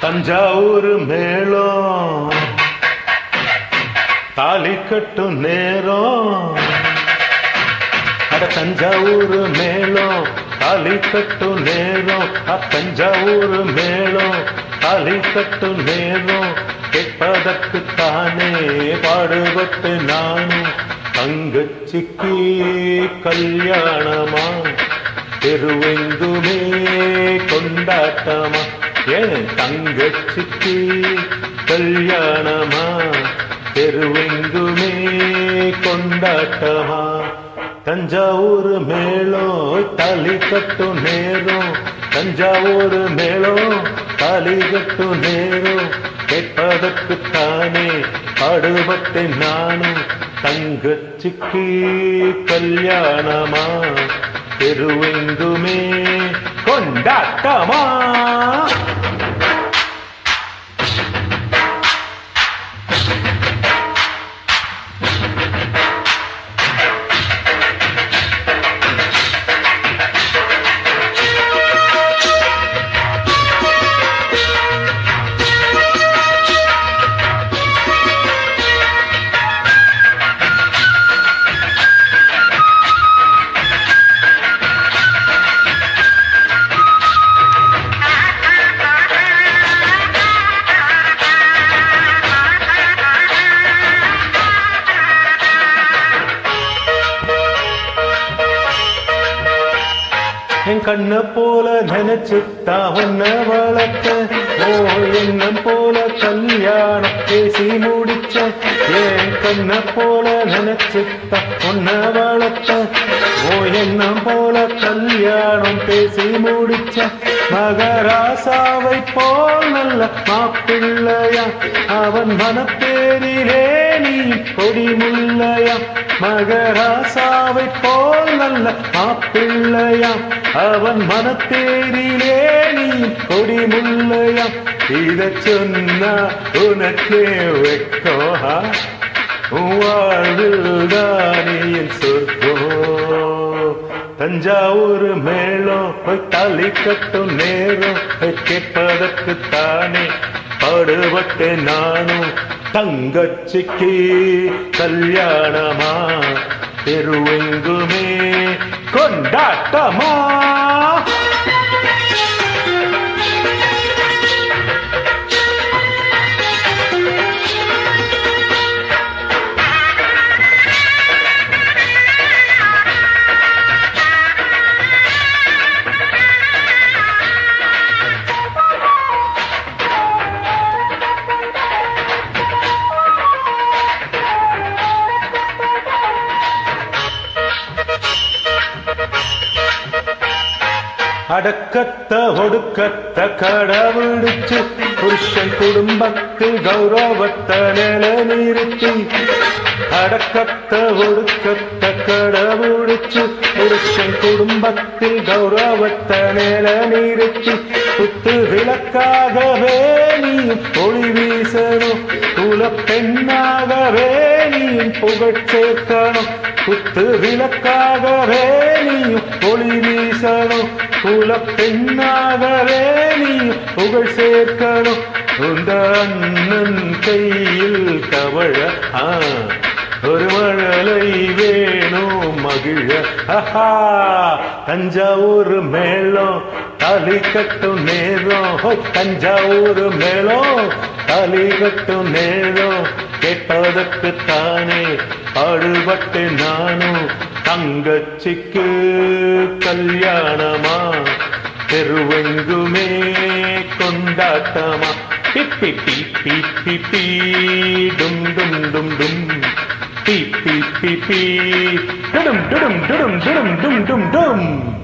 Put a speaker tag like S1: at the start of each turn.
S1: தஞ்சாவூர் மேளம் தாலி கட்டும் நேரம். அட தஞ்சாவூர் மேளம் தாலி கட்டும் நேரம். தஞ்சாவூர் மேளம் தாலி கட்டும் நேரம். கேட்பதற்குத்தானே பாடுபட்டு நானும். தங்கச்சிக்கு கல்யாணமா தெருவெங்குமே கொண்டாட்டமா. ஏன் தங்கச்சிக்கு கல்யாணமா தெருவெங்குமே கொண்டாட்டமா. தஞ்சாவூர் மேளம் தாலி கட்டும் நேரம். தஞ்சாவூர் மேளம் தாலி கட்டும் நேரம். கேட்பதற்குத்தானே பாடுபட்டேன் நானும். தங்கச்சிக்கு கல்யாணமா தெருவெங்குமே கொண்டாட்டமா. என் கண்ண போல நினைச்சுத்தா உன்ன வளர்த்த. ஓ எண்ணம் போல கல்யாணம் பேசி முடிச்ச. என் கண்ண போல நினைச்சுத்தா உன்ன வளர்த்த. ஓ எண்ணம் போல கல்யாணம் பேசி முடிச்ச. மகராசாவை போல் நல்ல மாப்பிள்ளையா அவன் மனப்பேரிலே நீ கொடி முல்லையா. மகராசாவை போல் நல்ல மாப்பிள்ளையா அவன் மனத்தேரிலே நீ கொடி முல்லையா. இத சொன்னா உனக்கே வெக்கோ. வாழ்வில்தானே சொர்க்கோ. தஞ்சாவூர் மேளம் தாலி கட்டும் நேரம். கேட்பதற்குத்தானே பாடுபட்டேன் நானும். தங்கச்சிக்கு கல்யாணமா தெருவெங்குமே கொண்டாட்டமா. அடக்கத்த ஒடுக்கத்த கடவுடிச்சு புருஷன் குடும்பத்தில் கௌரவத்த நிலைநிறுத்தி. அடக்கத்த ஒடுக்கத்த கடவுடிச்சு புருஷன் குடும்பத்தில் கௌரவத்த நிலைநிறுத்தி. குத்து விளக்காகவே நீ ஒளி வீசணும். குல பெண்ணாகவே நீ புகழ் சேர்க்கணும். குத்து விளக்காகவே நீ ஒளி வீசணும். குல பெண்ணாகவே நீ புகழ் சேர்க்கணும். உந்த அண்ணன் கையில் கவழ ஒரு மழலை வேணும் மகிழ. தஞ்சாவூர் மேளம் தாலி கட்டும் நேரம். தஞ்சாவூர் மேளம் தாலி கட்டும் நேரம். கேட்பதற்குத்தானே பாடுபட்டு நானும். தங்கச்சிக்கு கல்யாணமா தெருவெங்குமே கொண்டாட்டமா. பிப்பி பிப்பி பிப்பி டும் டும் டும் டும். பிப்பி பிப்பி டும் டும் டும் டும் டும் டும் டும்.